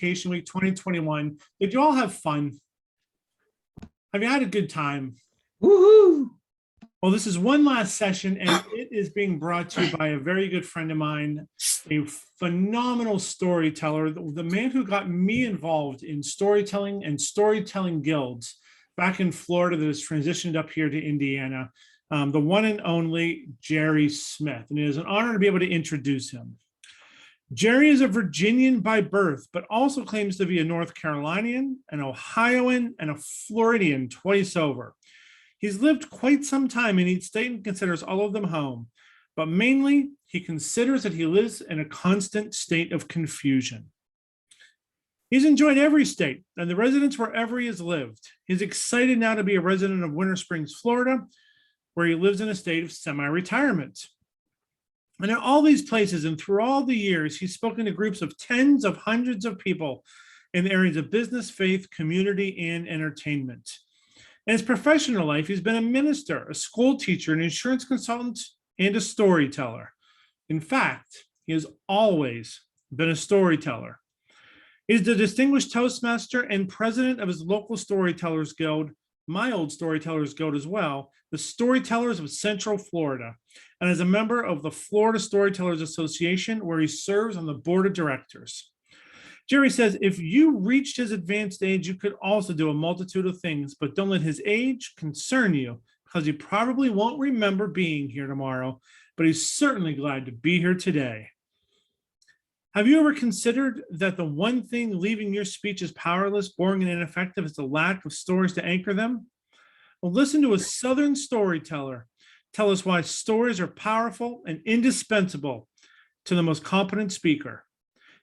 Education Week 2021. Did you all have fun? Have you had a good time? Woohoo! Well, this is one last session, and it is being brought to you by a very good friend of mine, a phenomenal storyteller, the man who got me involved in storytelling and storytelling guilds back in Florida that has transitioned up here to Indiana, the one and only Jerry Smith. And it is an honor to be able to introduce him. Jerry is a Virginian by birth, but also claims to be a North Carolinian, an Ohioan, and a Floridian twice over. He's lived quite some time in each state and considers all of them home, but mainly he considers that he lives in a constant state of confusion. He's enjoyed every state and the residents wherever he has lived. He's excited now to be a resident of Winter Springs, Florida, where he lives in a state of semi-retirement. And in all these places and through all the years, he's spoken to groups of tens of hundreds of people in the areas of business, faith, community, and entertainment. In his professional life, he's been a minister, a school teacher, an insurance consultant, and a storyteller. In fact, he has always been a storyteller. He's the distinguished Toastmaster and president of his local Storytellers Guild, my old Storytellers Guild as well, the Storytellers of Central Florida, and is a member of the Florida Storytellers Association, where he serves on the board of directors. Jerry says, if you reached his advanced age, you could also do a multitude of things, but don't let his age concern you, because he probably won't remember being here tomorrow, but he's certainly glad to be here today. Have you ever considered that the one thing leaving your speech is powerless, boring, and ineffective is the lack of stories to anchor them? Well, listen to a Southern storyteller tell us why stories are powerful and indispensable to the most competent speaker.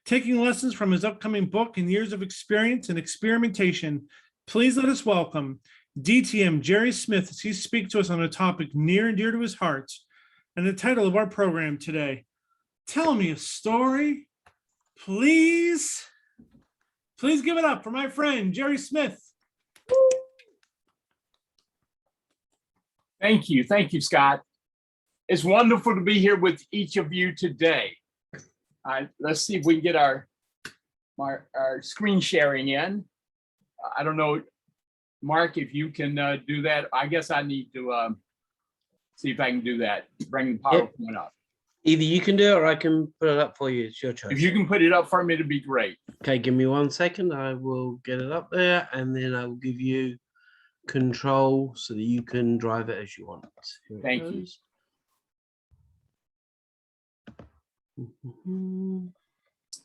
Taking lessons from his upcoming book and years of experience and experimentation, please let us welcome DTM Jerry Smith as he speaks to us on a topic near and dear to his heart. And the title of our program today, Tell Me a Story, Please. Please give it up for my friend, Jerry Smith. Thank you, Scott. It's wonderful to be here with each of you today. Let's see if we can get our screen sharing in. I don't know, Mark, if you can do that. I guess I need to see if I can do that. Bring the PowerPoint up. Either you can do it or I can put it up for you. It's your choice. If you can put it up for me, it'd be great. Okay, give me 1 second. I will get it up there and then I will give you control so that you can drive it as you want. Thank you.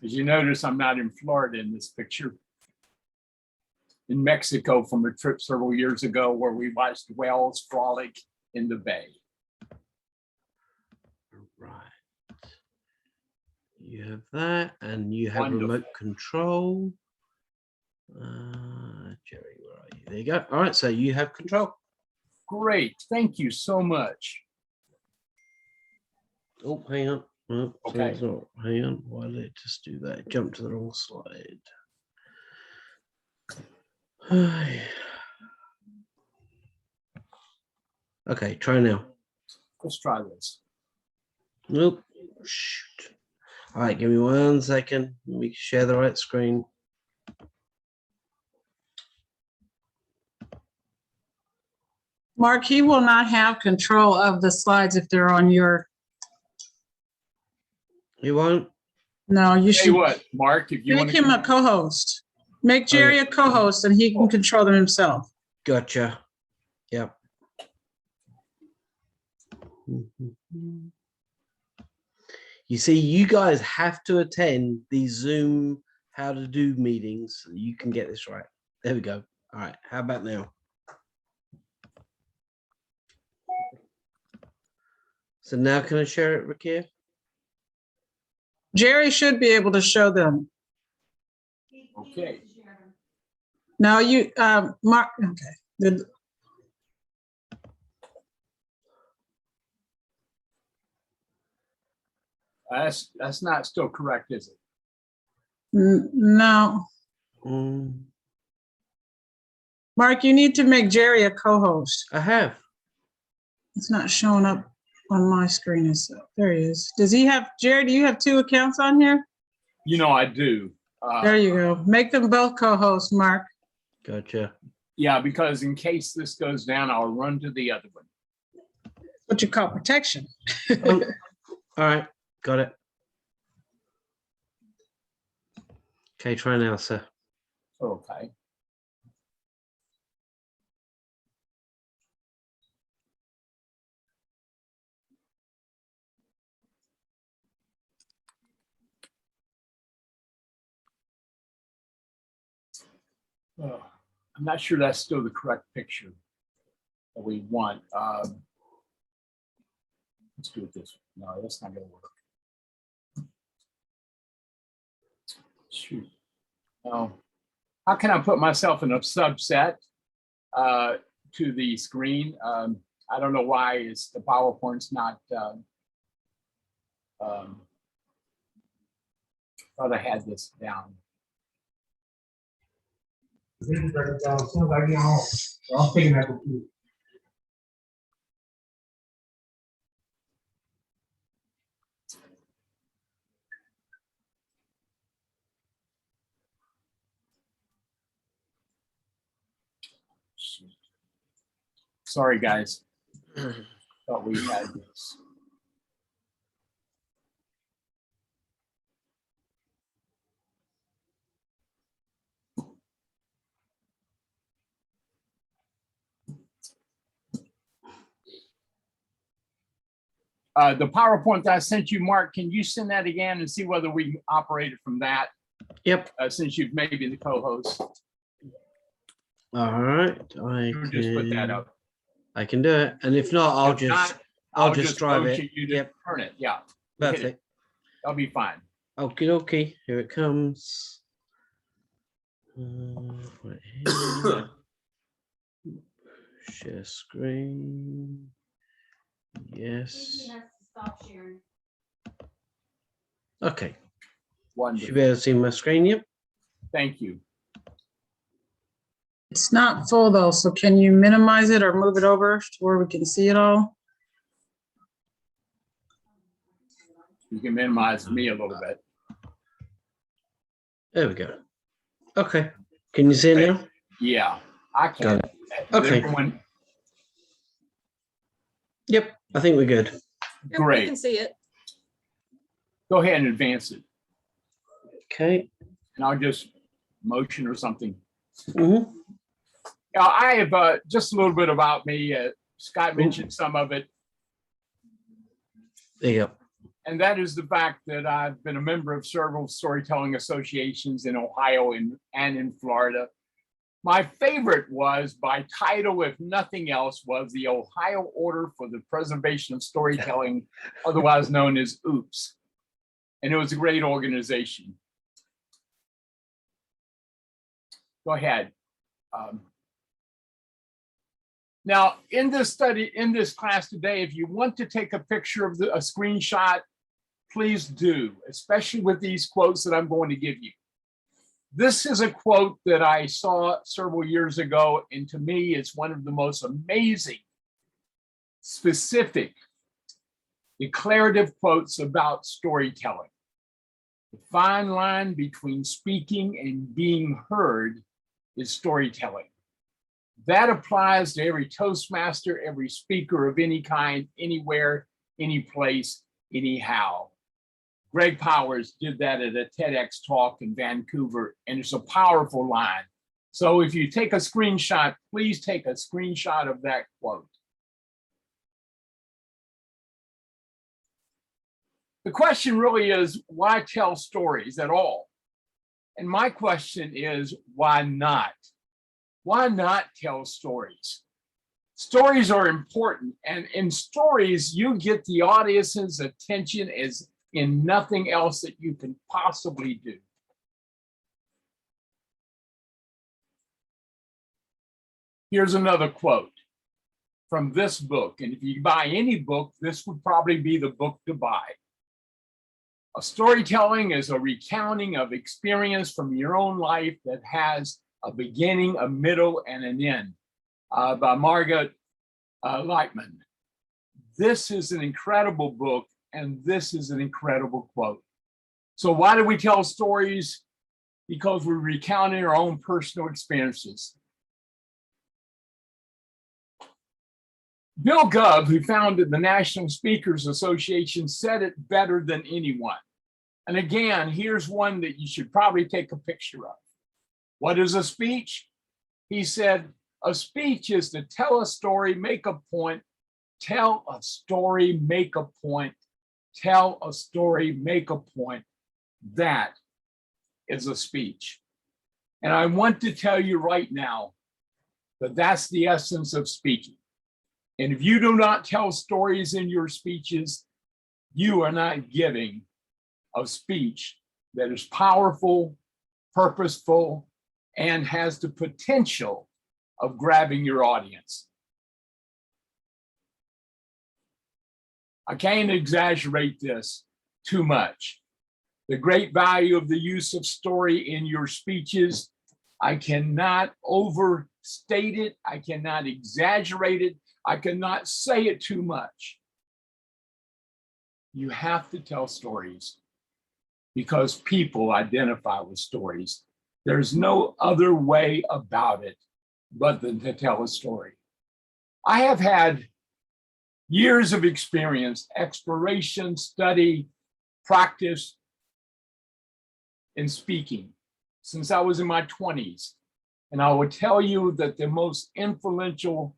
As you notice, I'm not in Florida in this picture. In Mexico from a trip several years ago where we watched whales frolic in the bay. Right. You have that and you have Wonderful. remote control. Jerry, where are you? There you go. All right, so you have control. Great. Thank you so much. Oh, hang on. Oh, Okay. so hang on. Why did it just do that? Jump to the wrong slide. Okay, try now. Let's try this. Nope. Shoot. All right, give me 1 second. Let me share the right screen. Mark, he will not have control of the slides if they're on your. You won't? No, you Tell should you what, Mark, if you make want him a co-host. Make Jerry a co-host and he can control them himself. Gotcha. Yep. You see, you guys have to attend these Zoom how to do meetings so you can get this right. There we go. All right, how about now? So now can I share it, Rakia? Jerry should be able to show them. Okay. No, you, Mark, okay. Good. That's not still correct, is it? No. Mark, you need to make Jerry a co-host. I have. It's not showing up on my screen. So there he is. Does he have, Jerry, do you have 2 accounts on here? You know I do. There you go. Make them both co-hosts, Mark. Gotcha. Yeah, because in case this goes down, I'll run to the other one. What you call protection. All right, got it. Okay, try now, sir. Okay. Oh, I'm not sure that's still the correct picture that we want. Let's do it this way. No, that's not going to work. Shoot. Oh, how can I put myself in a subset to the screen? I don't know why it's the PowerPoint's not. Thought I had this down. Sorry, guys. Thought we had this. The PowerPoint that I sent you, Mark, can you send that again and see whether we can operate it from that? Yep. Since you've maybe been the co-host. All right. I You just put that up. I can do it, and if not, I'll If just not, I'll just drive motion it. You to Yep. turn it. Yeah. Hit it. Perfect. That'll be fine. Okay, okay. Here it comes. Right here. Share screen. Yes. Okay. Should Wonderful. be able to see my screen. Yep. Thank you. It's not full though, so can you minimize it or move it over to where we can see it all? You can minimize me a little bit. There we go. Okay. Can you see it now? Yeah, I can. Got Okay. Everyone, Yep. I think we're good. Yep, we great. can see it. Go ahead and advance it. Okay. And I'll just motion or something. Mm-hmm. Now, I have just a little bit about me. Scott mentioned some of it. There you go. And that is the fact that I've been a member of several storytelling associations in Ohio and in Florida. My favorite was, by title, if nothing else, was the Ohio Order for the Preservation of Storytelling, otherwise known as OOPS. And it was a great organization. Go ahead. Now, in this study, in this class today, if you want to take a picture of a screenshot, please do, especially with these quotes that I'm going to give you. This is a quote that I saw several years ago, and to me, it's one of the most amazing, specific, declarative quotes about storytelling. The fine line between speaking and being heard is storytelling. That applies to every Toastmaster, every speaker of any kind, anywhere, any place, anyhow. Greg Powers did that at a TEDx talk in Vancouver, and it's a powerful line. So if you take a screenshot, please take a screenshot of that quote. The question really is, why tell stories at all? And my question is, why not? Why not tell stories? Stories are important, and in stories, you get the audience's attention as in nothing else that you can possibly do. Here's another quote from this book, and if you buy any book, this would probably be the book to buy. A storytelling is a recounting of experience from your own life that has a beginning, a middle, and an end, by Margaret Lightman. This is an incredible book, and this is an incredible quote. So why do we tell stories? because we're recounting our own personal experiences. Bill Gubb, who founded the National Speakers Association, said it better than anyone. And again, here's one that you should probably take a picture of. What is a speech? He said, a speech is to tell a story, make a point, tell a story, make a point, tell a story, make a point. That is a speech. And I want to tell you right now that that's the essence of speaking. And if you do not tell stories in your speeches, you are not giving a speech that is powerful, purposeful, and has the potential of grabbing your audience. I can't exaggerate this too much. The great value of the use of story in your speeches, I cannot overstate it. I cannot exaggerate it. I cannot say it too much. You have to tell stories because people identify with stories. There's no other way about it but than to tell a story. I have had years of experience, exploration, study, practice in speaking since I was in my 20s. And I will tell you that the most influential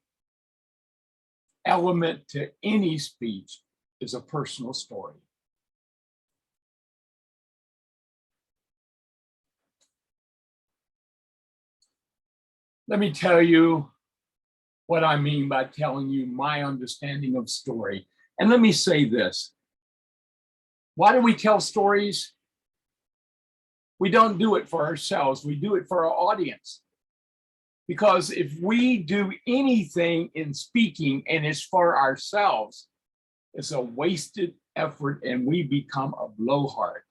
element to any speech is a personal story. Let me tell you what I mean by telling you my understanding of story. And let me say this. Why do we tell stories? We don't do it for ourselves. We do it for our audience. Because if we do anything in speaking and it's for ourselves, it's a wasted effort and we become a blowhard.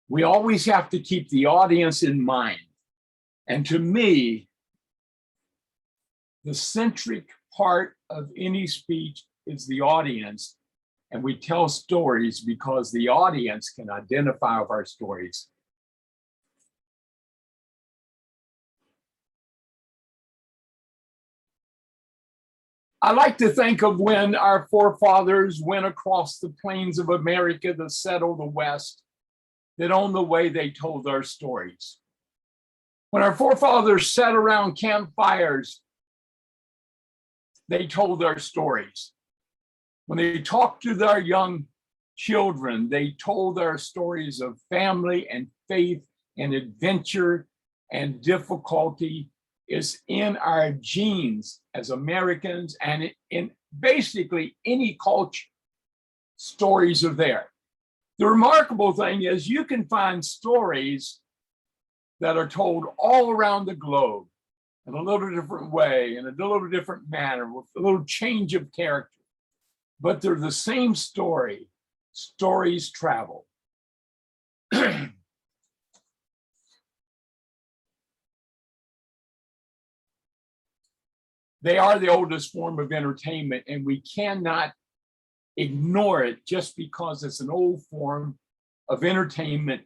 We always have to keep the audience in mind. And to me, the centric part of any speech is the audience. And we tell stories because the audience can identify with our stories. I like to think of when our forefathers went across the plains of America to settle the West, that on the way they told their stories. When our forefathers sat around campfires, they told their stories. When they talked to their young children, they told their stories of family and faith and adventure and difficulty. Is in our genes as Americans, and in basically any culture, stories are there. The remarkable thing is you can find stories that are told all around the globe in a little different way, in a little different manner, with a little change of character, but they're the same story. Stories travel. They are the oldest form of entertainment, and we cannot ignore it just because it's an old form of entertainment.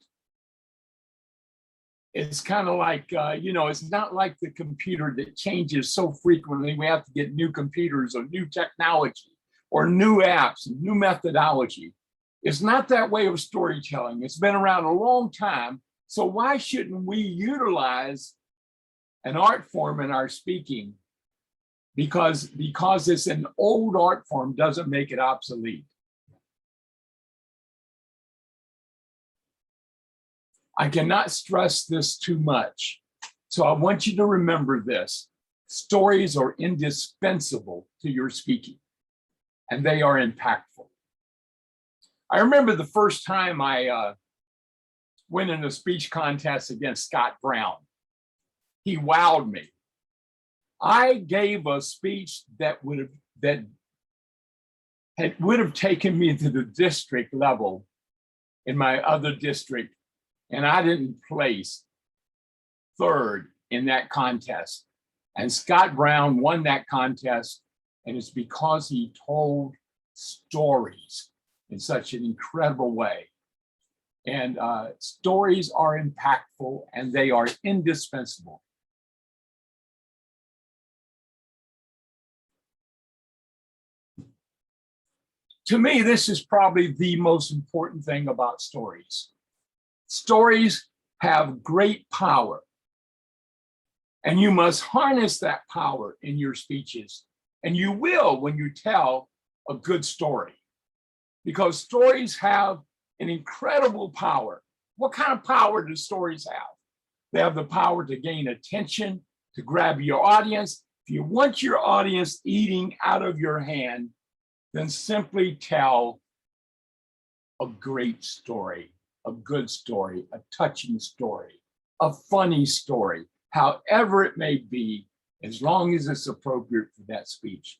It's kind of like, it's not like the computer that changes so frequently. We have to get new computers or new technology or new apps and new methodology. It's not that way of storytelling. It's been around a long time. So why shouldn't we utilize an art form in our speaking? Because it's an old art form doesn't make it obsolete. I cannot stress this too much. So I want you to remember this. Stories are indispensable to your speaking, and they are impactful. I remember the first time I went in a speech contest against Scott Brown. He wowed me. I gave a speech that would have taken me to the district level in my other district, and I didn't place third in that contest. And Scott Brown won that contest, and it's because he told stories in such an incredible way. And stories are impactful and they are indispensable. To me, this is probably the most important thing about stories. Stories have great power, and you must harness that power in your speeches. And you will when you tell a good story, because stories have an incredible power. What kind of power do stories have? They have the power to gain attention, to grab your audience. If you want your audience eating out of your hand, then simply tell a great story, a good story, a touching story, a funny story, however it may be, as long as it's appropriate for that speech.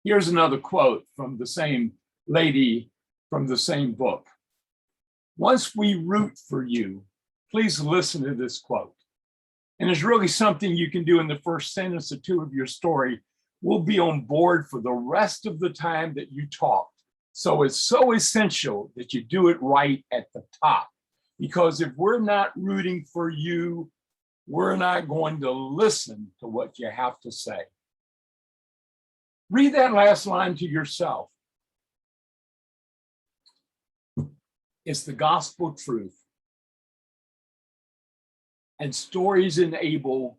Here's another quote from the same lady from the same book. Once we root for you, please listen to this quote. And it's really something you can do in the first sentence or two of your story. We'll be on board for the rest of the time that you talk. So it's so essential that you do it right at the top. Because if we're not rooting for you, we're not going to listen to what you have to say. Read that last line to yourself. It's the gospel truth. And stories enable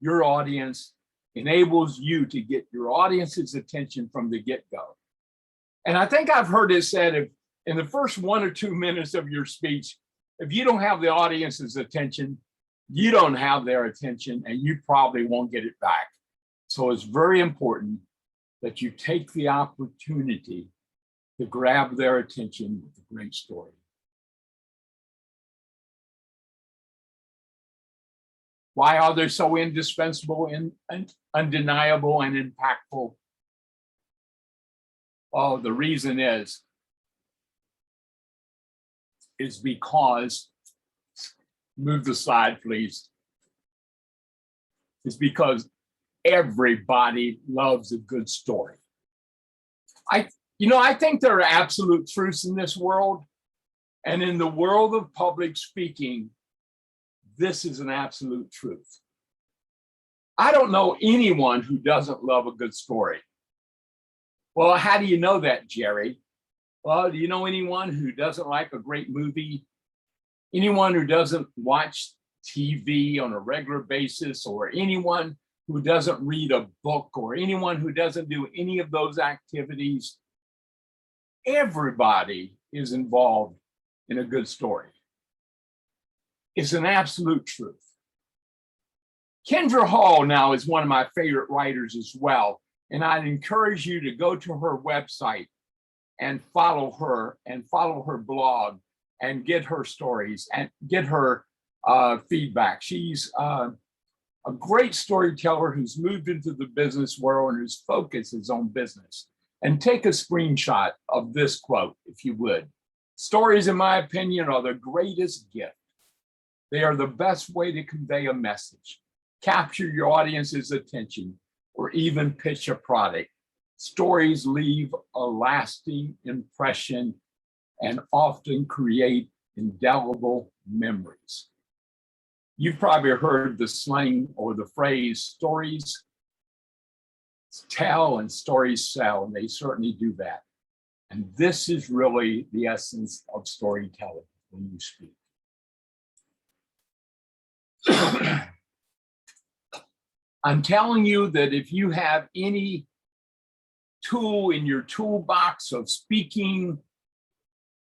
your audience, enables you to get your audience's attention from the get-go. And I think I've heard it said, if in the first 1 or 2 minutes of your speech, if you don't have the audience's attention, you don't have their attention and you probably won't get it back. So it's very important that you take the opportunity to grab their attention with a great story. Why are they so indispensable and undeniable and impactful? Oh, the reason is because, move the slide, please. It's because everybody loves a good story. I think there are absolute truths in this world. And in the world of public speaking, this is an absolute truth. I don't know anyone who doesn't love a good story. Well, how do you know that, Jerry? Well, do you know anyone who doesn't like a great movie? Anyone who doesn't watch TV on a regular basis, or anyone who doesn't read a book, or anyone who doesn't do any of those activities? Everybody is involved in a good story. It's an absolute truth. Kendra Hall now is one of my favorite writers as well. And I'd encourage you to go to her website and follow her blog and get her stories and get her feedback. She's a great storyteller who's moved into the business world and whose focus is on business. And take a screenshot of this quote, if you would. Stories, in my opinion, are the greatest gift. They are the best way to convey a message, capture your audience's attention, or even pitch a product. Stories leave a lasting impression and often create indelible memories. You've probably heard the slang or the phrase, stories tell and stories sell, and they certainly do that. And this is really the essence of storytelling when you speak. I'm telling you that if you have any tool in your toolbox of speaking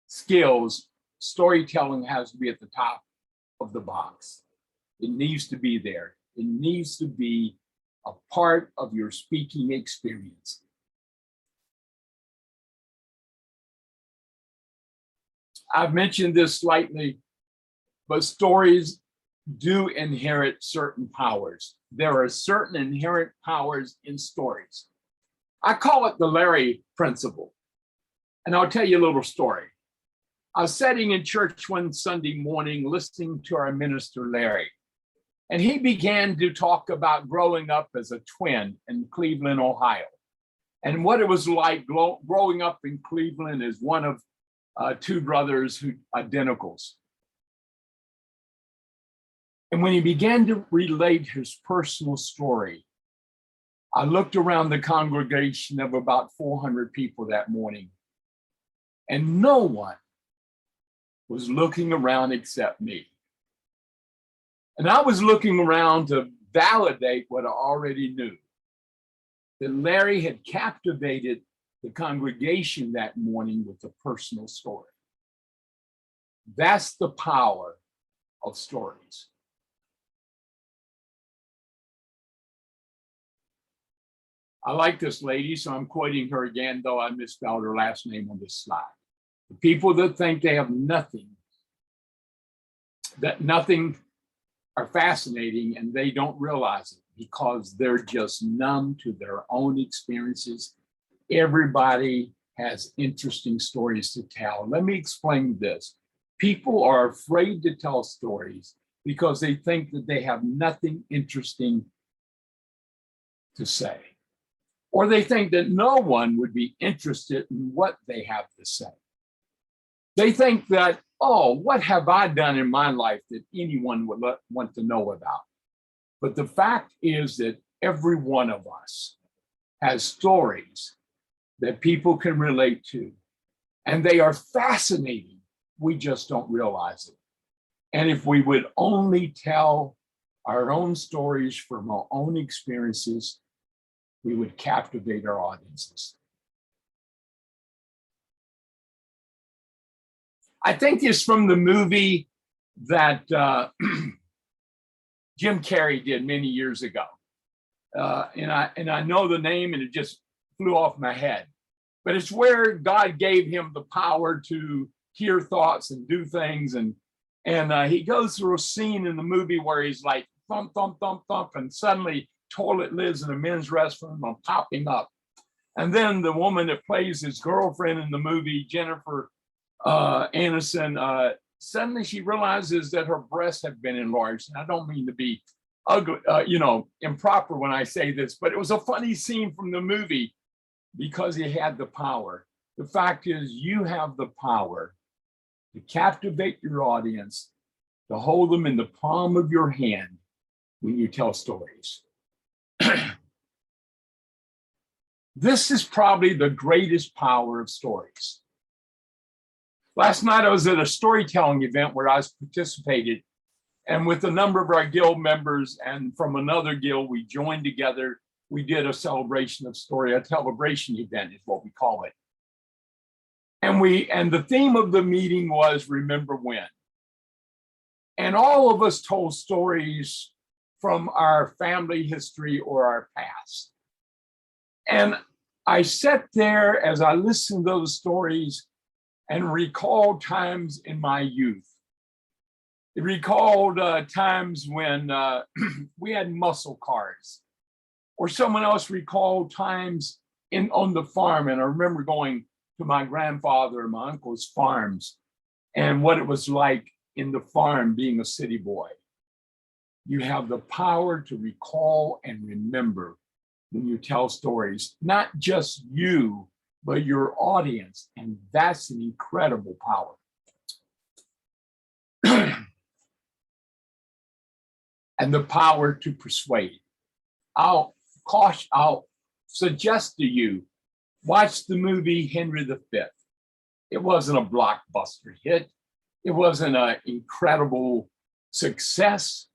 skills, storytelling has to be at the top of the box. It needs to be there. It needs to be a part of your speaking experience. I've mentioned this slightly, but stories do inherit certain powers. There are certain inherent powers in stories. I call it the Larry principle. And I'll tell you a little story. I was sitting in church one Sunday morning listening to our minister, Larry. And he began to talk about growing up as a twin in Cleveland, Ohio. and what it was like growing up in Cleveland as one of two brothers who identicals. And when he began to relate his personal story, I looked around the congregation of about 400 people that morning, and no one was looking around except me. And I was looking around to validate what I already knew, that Larry had captivated the congregation that morning with a personal story. That's the power of stories. I like this lady, so I'm quoting her again, though I misspelled her last name on this slide. The people that think they have nothing, that nothing are fascinating, and they don't realize it because they're just numb to their own experiences. Everybody has interesting stories to tell. Let me explain this. People are afraid to tell stories because they think that they have nothing interesting to say. Or they think that no one would be interested in what they have to say. They think that, oh, what have I done in my life that anyone would want to know about? But the fact is that every one of us has stories that people can relate to, and they are fascinating. We just don't realize it. And if we would only tell our own stories from our own experiences, we would captivate our audiences. I think it's from the movie that Jim Carrey did many years ago. And I know the name, and it just flew off my head. But it's where God gave him the power to hear thoughts and do things. And he goes through a scene in the movie where he's like, thump, thump, thump, thump, and suddenly toilet lids in a men's restroom are popping up. And then the woman that plays his girlfriend in the movie, Jennifer Aniston, suddenly she realizes that her breasts have been enlarged. And I don't mean to be ugly, improper when I say this, but it was a funny scene from the movie because he had the power. The fact is, you have the power to captivate your audience, to hold them in the palm of your hand when you tell stories. This is probably the greatest power of stories. Last night, I was at a storytelling event where I participated, and with a number of our guild members and from another guild, we joined together. We did a celebration of story, a celebration event is what we call it. And the theme of the meeting was Remember When. And all of us told stories from our family history or our past. And I sat there as I listened to those stories and recalled times in my youth. It recalled times when we had muscle cars, or someone else recalled times on the farm. And I remember going to my grandfather and my uncle's farms and what it was like in the farm being a city boy. You have the power to recall and remember when you tell stories, not just you, but your audience. And that's an incredible power. And the power to persuade. I'll suggest to you, watch the movie Henry V. It wasn't a blockbuster hit. It wasn't an incredible success,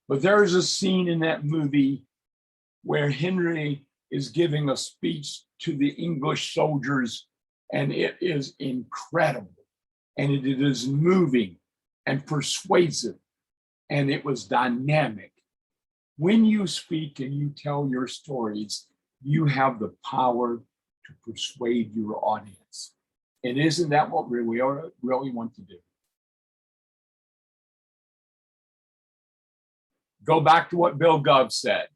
but there's a scene in that movie where Henry is giving a speech to the English soldiers, and it is incredible, and it is moving and persuasive, and it was dynamic. When you speak and you tell your stories, you have the power to persuade your audience. And isn't that what we really want to do? Go back to what Bill Gove said.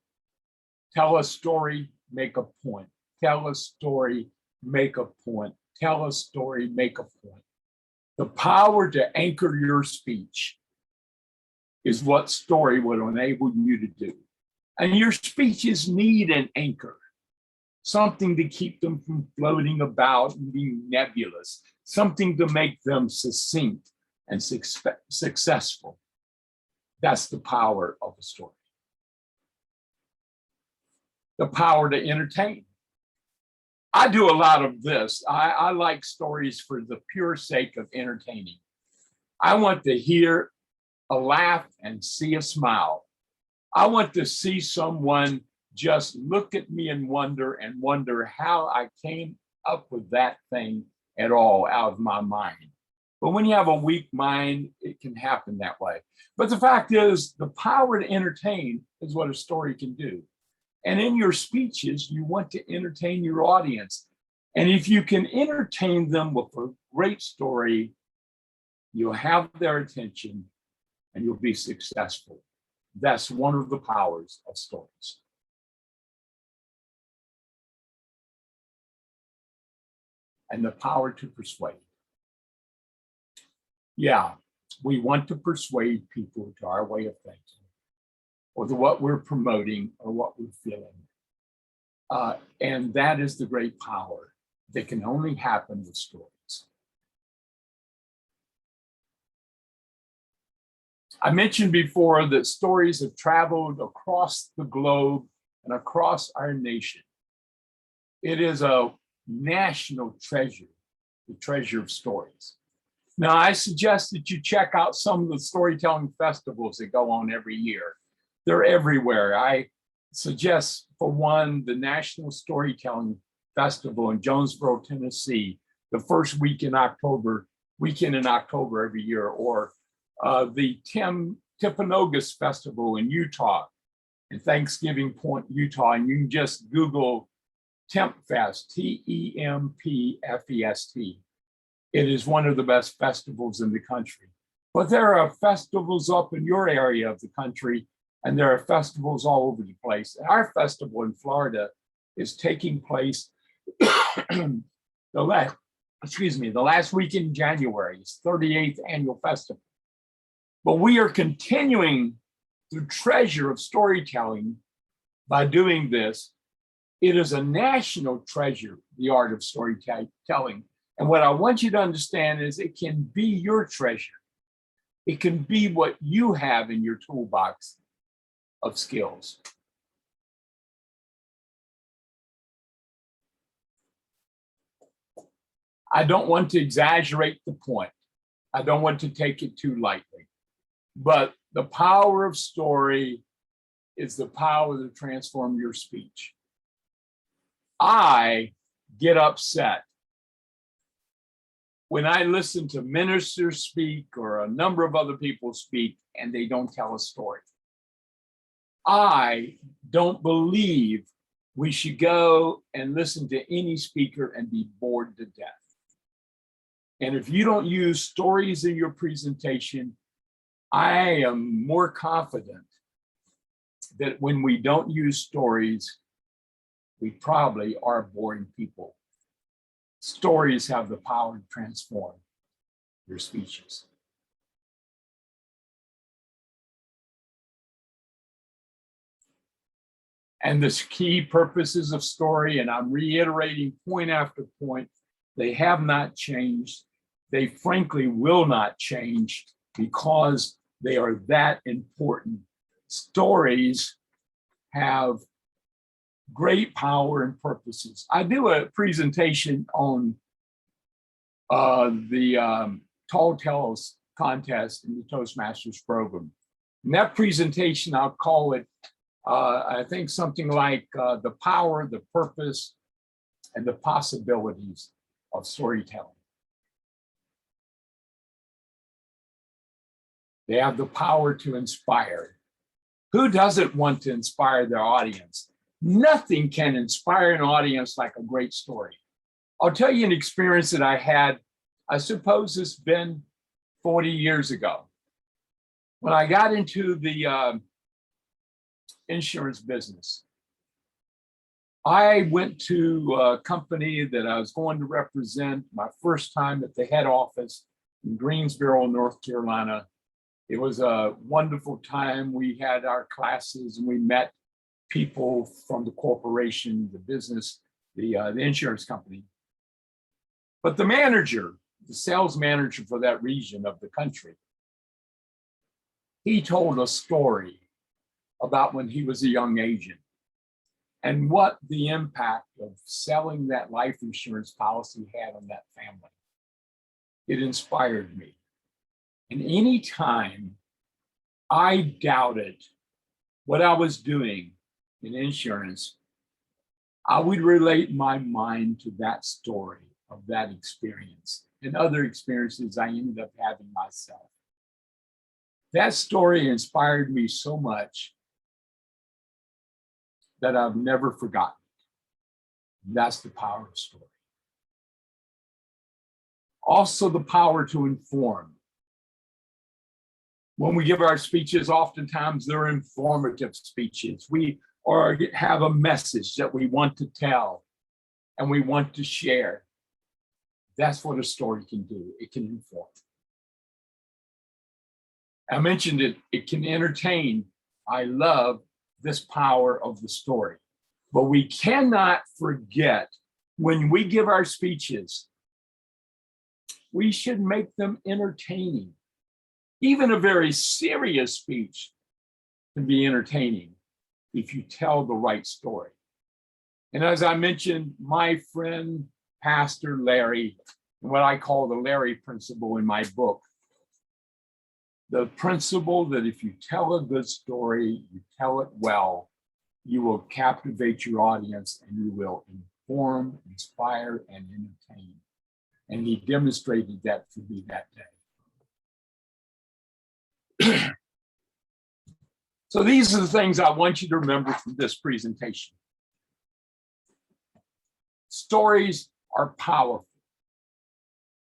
Tell a story, make a point. Tell a story, make a point. Tell a story, make a point. The power to anchor your speech is what story would enable you to do. And your speeches need an anchor. something to keep them from floating about and being nebulous, something to make them succinct and successful. That's the power of a story. The power to entertain. I do a lot of this. I like stories for the pure sake of entertaining. I want to hear a laugh and see a smile. I want to see someone just look at me and wonder how I came up with that thing at all out of my mind. But when you have a weak mind, it can happen that way. But the fact is, the power to entertain is what a story can do. And in your speeches, you want to entertain your audience. And if you can entertain them with a great story, you'll have their attention and you'll be successful. That's one of the powers of stories. And the power to persuade. Yeah, we want to persuade people to our way of thinking, or to what we're promoting, or what we're feeling. And that is the great power that can only happen with stories. I mentioned before that stories have traveled across the globe and across our nation. It is a national treasure, the treasure of stories. Now, I suggest that you check out some of the storytelling festivals that go on every year. They're everywhere. I suggest, for one, the National Storytelling Festival in Jonesboro, Tennessee, the first weekend in October every year, or the Timpanogos Festival in Utah, in Thanksgiving Point, Utah, and you can just Google TempFest, TEMPFEST. It is one of the best festivals in the country. But there are festivals up in your area of the country, and there are festivals all over the place. And our festival in Florida is taking place the last week in January. It's 38th annual festival. But we are continuing the treasure of storytelling by doing this. It is a national treasure, the art of storytelling. And what I want you to understand is it can be your treasure. It can be what you have in your toolbox of skills. I don't want to exaggerate the point. I don't want to take it too lightly. But the power of story is the power to transform your speech. I get upset when I listen to ministers speak or a number of other people speak and they don't tell a story. I don't believe we should go and listen to any speaker and be bored to death. And if you don't use stories in your presentation, I am more confident that when we don't use stories, we probably are boring people. Stories have the power to transform your speeches. And the key purposes of story, and I'm reiterating point after point, they have not changed. They frankly will not change because they are that important. Stories have great power and purposes. I do a presentation on the Tall Tales contest in the Toastmasters program. In that presentation, I'll call it, I think something like the power, the purpose, and the possibilities of storytelling. They have the power to inspire. Who doesn't want to inspire their audience? Nothing can inspire an audience like a great story. I'll tell you an experience that I had, I suppose it's been 40 years ago. When I got into the insurance business, I went to a company that I was going to represent my first time at the head office in Greensboro, North Carolina. It was a wonderful time. We had our classes and we met people from the corporation, the business the insurance company. But the manager, the sales manager for that region of the country, he told a story about when he was a young agent and what the impact of selling that life insurance policy had on that family. It inspired me. And anytime I doubted what I was doing in insurance, I would relate my mind to that story of that experience and other experiences I ended up having myself. That story inspired me so much that I've never forgotten. That's the power of story. Also, the power to inform. When we give our speeches, oftentimes they're informative speeches. We have a message that we want to tell and we want to share. That's what a story can do. It can inform. I mentioned it can entertain. I love this power of the story. But we cannot forget when we give our speeches, we should make them entertaining. Even a very serious speech can be entertaining if you tell the right story. And as I mentioned, my friend, Pastor Larry, what I call the Larry principle in my book, the principle that if you tell a good story, you tell it well, you will captivate your audience and you will inform, inspire, and entertain. And he demonstrated that for me that day. So these are the things I want you to remember from this presentation. Stories are powerful.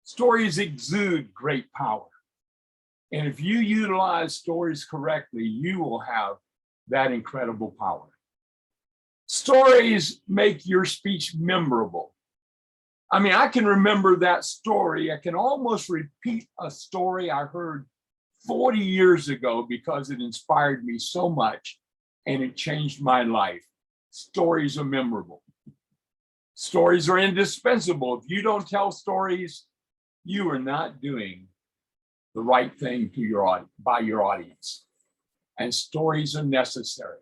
Stories exude great power. And if you utilize stories correctly, you will have that incredible power. Stories make your speech memorable. I mean, I can remember that story. I can almost repeat a story I heard 40 years ago because it inspired me so much and it changed my life. Stories are memorable. Stories are indispensable. If you don't tell stories, you are not doing the right thing to by your audience. And stories are necessary.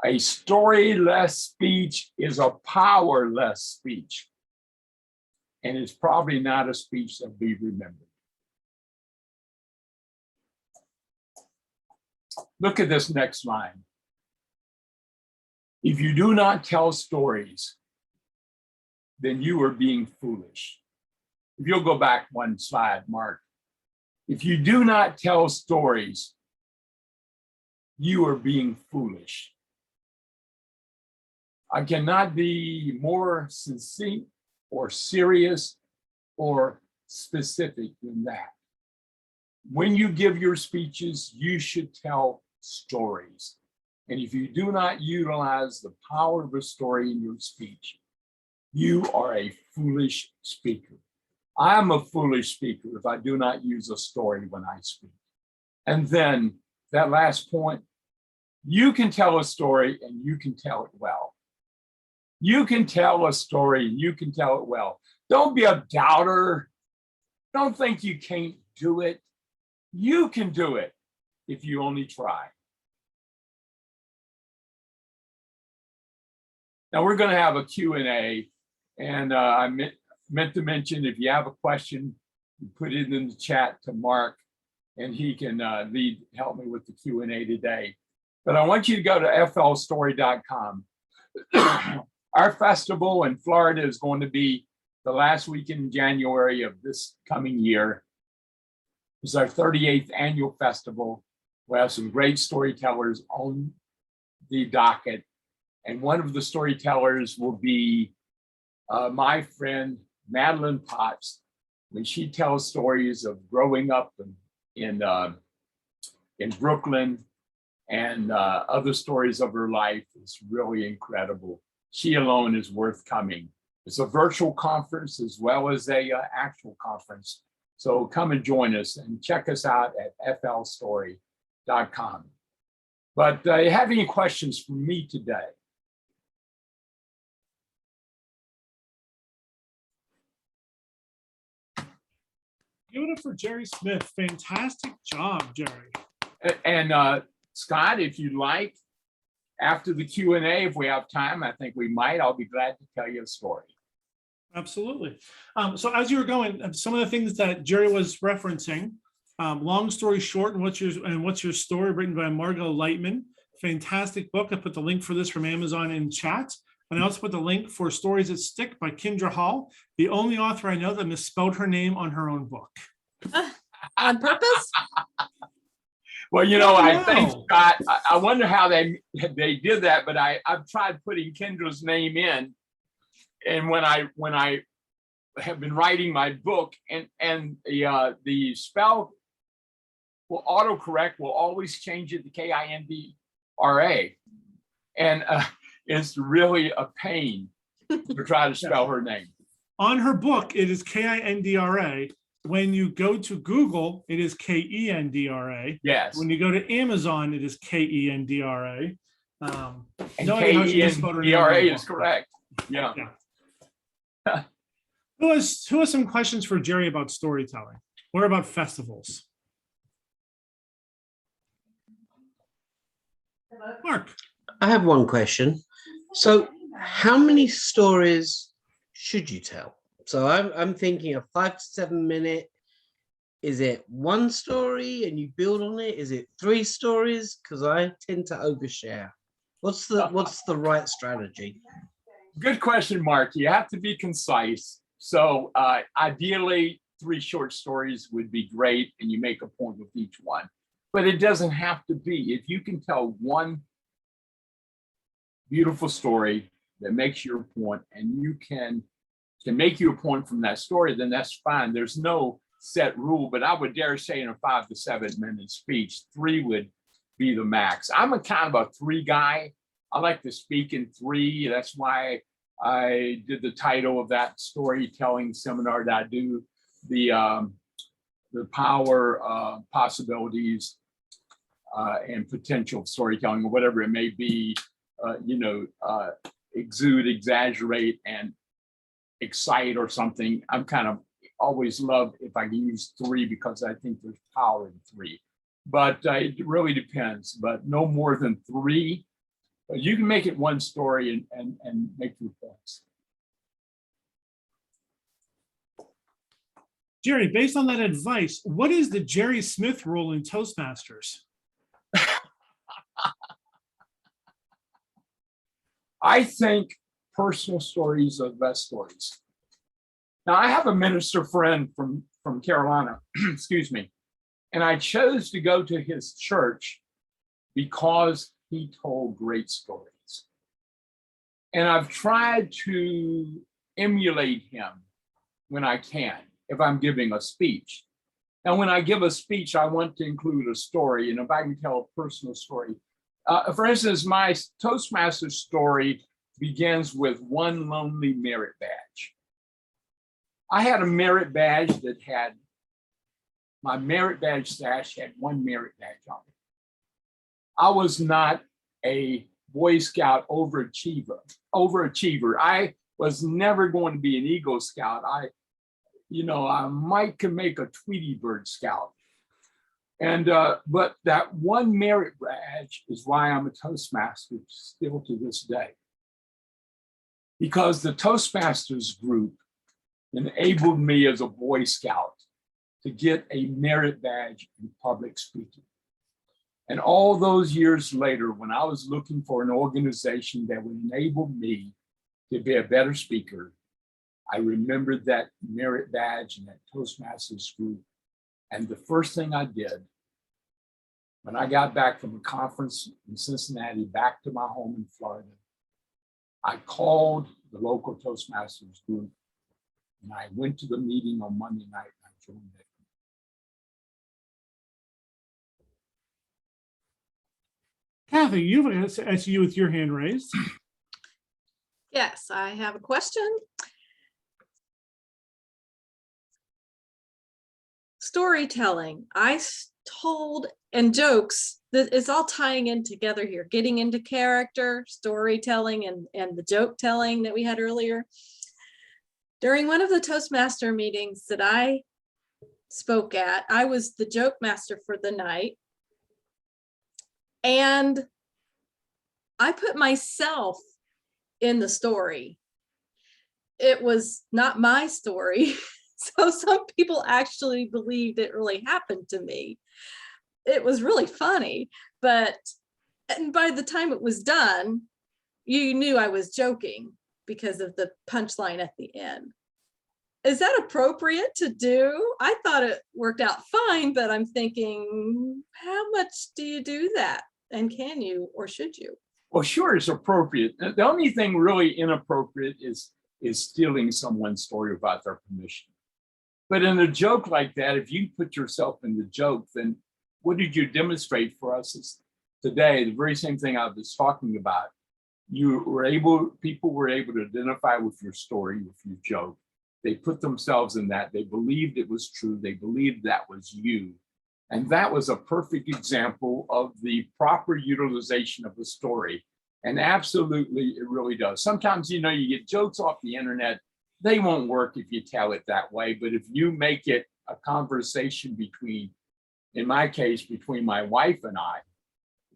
A storyless speech is a powerless speech. And it's probably not a speech that we remember. Look at this next line. If you do not tell stories, then you are being foolish. If you'll go back one slide, Mark. If you do not tell stories, you are being foolish. I cannot be more succinct or serious or specific than that. When you give your speeches, you should tell stories. And if you do not utilize the power of a story in your speech, you are a foolish speaker. I am a foolish speaker if I do not use a story when I speak. And then that last point, you can tell a story and you can tell it well. You can tell a story and you can tell it well. Don't be a doubter. Don't think you can't do it. You can do it if you only try. Now we're going to have a Q&A, and I meant to mention if you have a question, you put it in the chat to Mark, and he can help me with the Q&A today. But I want you to go to flstory.com. Our festival in Florida is going to be the last weekend in January of this coming year. It's our 38th annual festival. We have some great storytellers on the docket. And one of the storytellers will be my friend, Madeline Potts, when she tells stories of growing up in Brooklyn and other stories of her life. Is really incredible. She alone is worth coming. It's a virtual conference as well as a actual conference. So come and join us and check us out at flstory.com. But you have any questions for me today? Give it up for Jerry Smith. Fantastic job, Jerry. And Scott, if you'd like, after the Q&A, if we have time, I think we might, I'll be glad to tell you a story. Absolutely. So as you were going, some of the things that Jerry was referencing, long story short, and what's your story, written by Margot Lightman. Fantastic book. I put the link for this from Amazon in chat. And I also put the link for Stories That Stick by Kendra Hall, the only author I know that misspelled her name on her own book. On purpose? Well, you know, I think, Wow. Scott, I wonder how they did that, but I've tried putting Kendra's name in. And when I have been writing my book, and the spell will autocorrect will always change it to Kindra. And it's really a pain to try to spell her name. On her book, it is Kindra. When you go to Google, it is Kendra. Yes. When you go to Amazon, it is Kendra. And no idea how she misspelled her name on her Kindra is book. correct. Yeah. Who has some questions for Jerry about storytelling or about festivals? Mark. I have one question. So how many stories should you tell? So I'm thinking a 5 to 7 minute. Is it one story and you build on it? Is it 3 stories? Because I tend to overshare. What's the right strategy? Good question, Mark. You have to be concise. So ideally, 3 short stories would be great, and you make a point with each one. But it doesn't have to be. If you can tell one beautiful story that makes your point, and you can make you a point from that story, then that's fine. There's no set rule, but I would dare say in a 5 to 7 minute speech, 3 would be the max. I'm a kind of a 3 guy. I like to speak in 3. That's why I did the title of that storytelling seminar that I do, the power, possibilities, and potential of storytelling, or whatever it may be. Exude, exaggerate, and excite or something. I'm kind of always love if I can use 3 because I think there's power in 3. But it really depends, but no more than 3. But you can make it one story and make your points. Jerry, based on that advice, what is the Jerry Smith rule in Toastmasters? I think personal stories are the best stories. Now, I have a minister friend from Carolina, excuse me, and I chose to go to his church because he told great stories. And I've tried to emulate him when I can, if I'm giving a speech. Now, when I give a speech, I want to include a story, and if I can tell a personal story. For instance, my Toastmasters story begins with one lonely merit badge. I had a merit badge that had, my merit badge stash had one merit badge on it. I was not a Boy Scout overachiever. I was never going to be an Eagle Scout. I might can make a Tweety Bird Scout. And but that one merit badge is why I'm a Toastmaster still to this day. Because the Toastmasters group enabled me as a Boy Scout to get a merit badge in public speaking. And all those years later, when I was looking for an organization that would enable me to be a better speaker, I remembered that merit badge and that Toastmasters group. And the first thing I did, when I got back from a conference in Cincinnati, back to my home in Florida, I called the local Toastmasters group, and I went to the meeting on Monday night, and I joined it. Kathy, I see you with your hand raised. Yes, I have a question. Storytelling. I told, and jokes, that it's all tying in together here, getting into character, storytelling, and the joke telling that we had earlier. During one of the Toastmaster meetings that I spoke at. I was the joke master for the night. And I put myself in the story. It was not my story. So some people actually believed it really happened to me. It was really funny, and by the time it was done, you knew I was joking because of the punchline at the end. Is that appropriate to do? I thought it worked out fine, but I'm thinking, how much do you do that? And can you, or should you? Well, sure, it's appropriate. The only thing really inappropriate is stealing someone's story without their permission. But in a joke like that, if you put yourself in the joke, then what did you demonstrate for us is today, the very same thing I was talking about. People were able to identify with your story, with your joke. They put themselves in that. They believed it was true. They believed that was you. And that was a perfect example of the proper utilization of the story. And absolutely, it really does. Sometimes, you get jokes off the internet. They won't work if you tell it that way. But if you make it a conversation between, in my case, between my wife and I,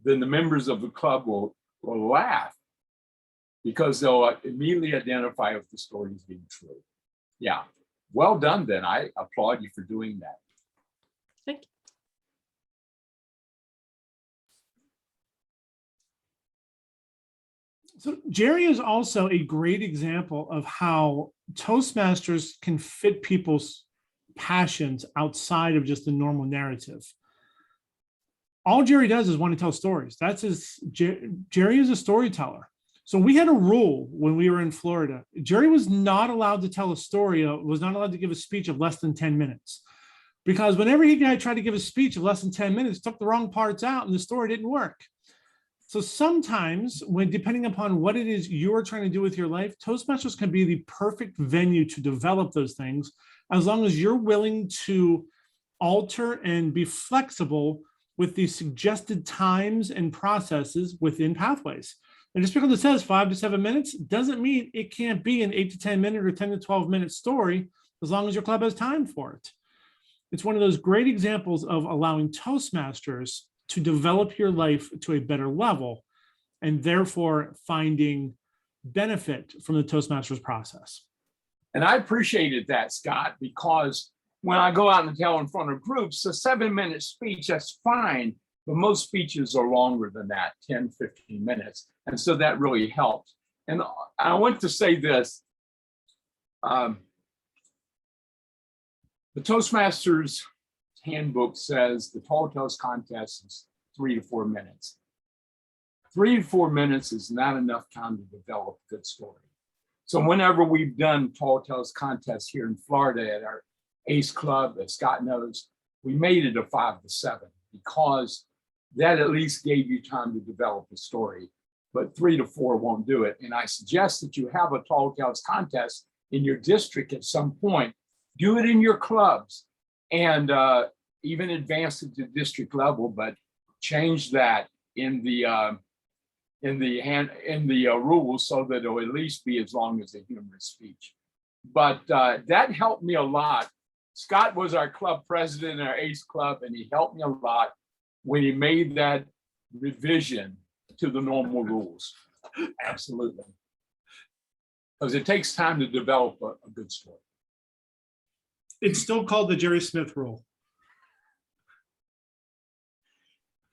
then the members of the club will laugh because they'll immediately identify if the story is being true. Yeah. Well done, then. I applaud you for doing that. Thank you. So Jerry is also a great example of how Toastmasters can fit people's passions outside of just the normal narrative. All Jerry does is want to tell stories. That's Jerry is a storyteller. So we had a rule when we were in Florida. Jerry was not allowed to tell a story, was not allowed to give a speech of less than 10 minutes. Because whenever he tried to give a speech of less than 10 minutes, took the wrong parts out and the story didn't work. So sometimes, depending upon what it is you're trying to do with your life, Toastmasters can be the perfect venue to develop those things, as long as you're willing to alter and be flexible with the suggested times and processes within Pathways. And just because it says 5 to 7 minutes doesn't mean it can't be an 8 to 10 minute or 10 to 12 minute story, as long as your club has time for it. It's one of those great examples of allowing Toastmasters to develop your life to a better level, and therefore finding benefit from the Toastmasters process. And I appreciated that, Scott, because when I go out and tell in front of groups, a 7-minute speech, that's fine, but most speeches are longer than that, 10, 15 minutes. And so that really helped. And I want to say this, the Toastmasters handbook says the Tall Tales contest is 3 to 4 minutes. 3 to 4 minutes is not enough time to develop a good story. So whenever we've done Tall Tales contests here in Florida at our ACE Club, as Scott knows, we made it a 5 to 7 because that at least gave you time to develop a story. But 3 to 4 won't do it. And I suggest that you have a Tall Tales contest in your district at some point. Do it in your clubs, and even advance it to district level, but change that in the rules so that it'll at least be as long as a humorous speech. But that helped me a lot. Scott was our club president in our ACE Club, and he helped me a lot when he made that revision to the normal rules. Absolutely. Because it takes time to develop a good story. It's still called the Jerry Smith rule.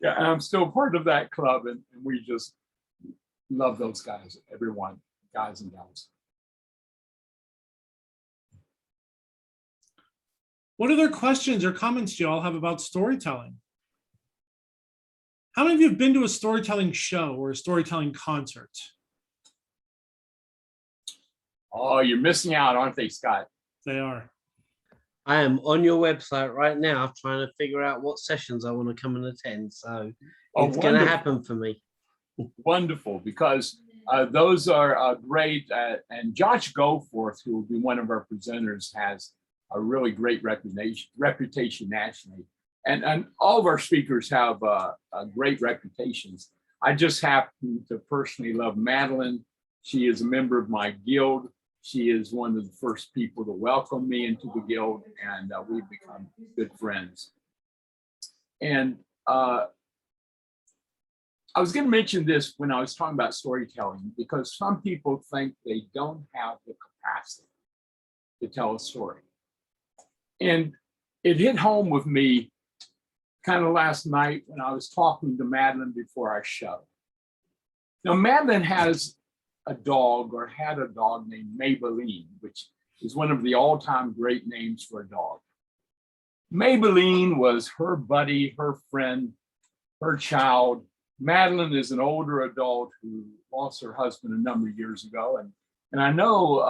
Yeah, and I'm still part of that club, and we just love those guys, everyone, guys and gals. What other questions or comments do you all have about storytelling? How many of you have been to a storytelling show or a storytelling concert? Oh, you're missing out, aren't they, Scott? They are. I am on your website right now trying to figure out what sessions I want to come and attend. So it's going to happen for me. Wonderful, because those are great. And Josh Goforth, who will be one of our presenters, has a really great reputation nationally. And all of our speakers have great reputations. I just happen to personally love Madeline. She is a member of my guild. She is one of the first people to welcome me into the guild, and we've become good friends. And I was going to mention this when I was talking about storytelling, because some people think they don't have the capacity to tell a story. And it hit home with me kind of last night when I was talking to Madeline before our show. Now, Madeline has a dog, or had a dog named Maybelline, which is one of the all-time great names for a dog. Maybelline was her buddy, her friend, her child. Madeline is an older adult who lost her husband a number of years ago. And I know,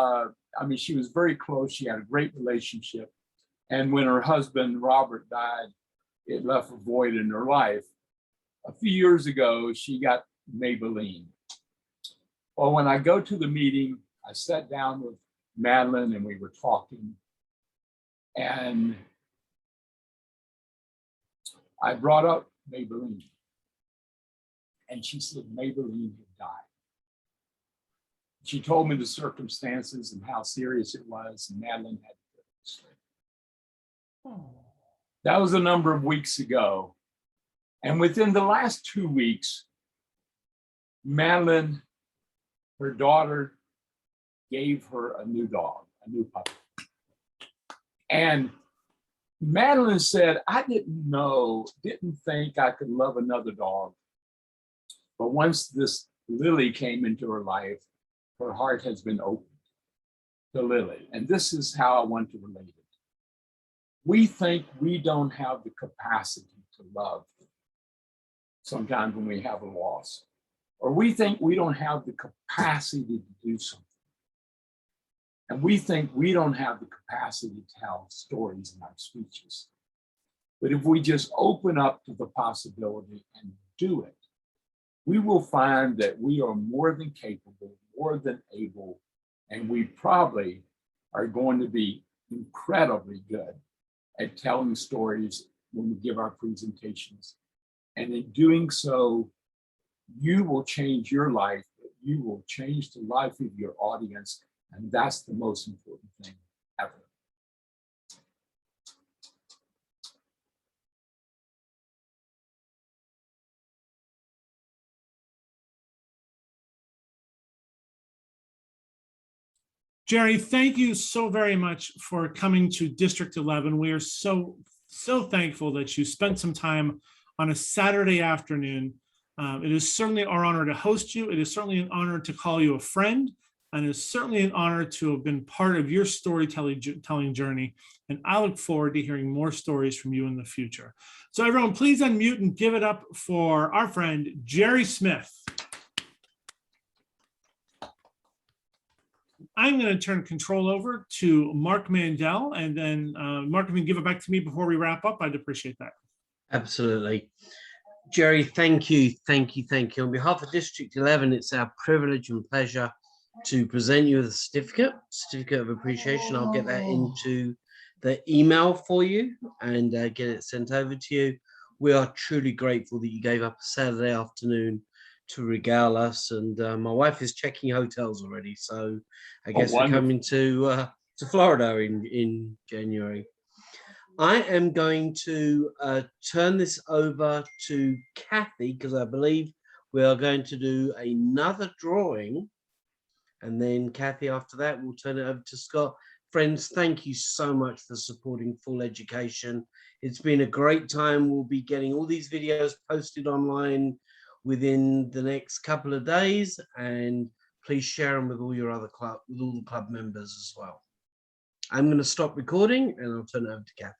I mean, she was very close. She had a great relationship. And when her husband, Robert, died, it left a void in her life. A few years ago, she got Maybelline. Well, when I go to the meeting, I sat down with Madeline and we were talking. And I brought up Maybelline. And she said Maybelline had died. She told me the circumstances and how serious it was, and Madeline had to go straight. That was a number of weeks ago. And within the last 2 weeks, Madeline, her daughter, gave her a new dog, a new puppy. And Madeline said, I didn't think I could love another dog. But once this Lily came into her life, her heart has been opened to Lily. And this is how I want to relate it. We think we don't have the capacity to love sometimes when we have a loss, or we think we don't have the capacity to do something. And we think we don't have the capacity to tell stories in our speeches. But if we just open up to the possibility and do it, we will find that we are more than capable, more than able, and we probably are going to be incredibly good at telling stories when we give our presentations. And in doing so, you will change your life, you will change the life of your audience, and that's the most important thing ever. Jerry, thank you so very much for coming to District 11. We are so thankful that you spent some time on a Saturday afternoon. It is certainly our honor to host you. It is certainly an honor to call you a friend, and it is certainly an honor to have been part of your storytelling journey. And I look forward to hearing more stories from you in the future. So everyone, please unmute and give it up for our friend, Jerry Smith. I'm going to turn control over to Mark Mandel, and then Mark, if you can give it back to me before we wrap up, I'd appreciate that. Absolutely. Jerry, thank you. On behalf of District 11, it's our privilege and pleasure to present you with a certificate of appreciation. I'll get that into the email for you and get it sent over to you. We are truly grateful that you gave up a Saturday afternoon to regale us, and my wife is checking hotels already, so I guess we're coming to Florida in January. I am going to turn this over to Kathy, because I believe we are going to do another drawing, and then Kathy, after that, we'll turn it over to Scott. Friends, thank you so much for supporting Full Education. It's been a great time. We'll be getting all these videos posted online within the next couple of days, and please share them with all your other club, with all the club members as well. I'm going to stop recording and I'll turn it over to Kathy.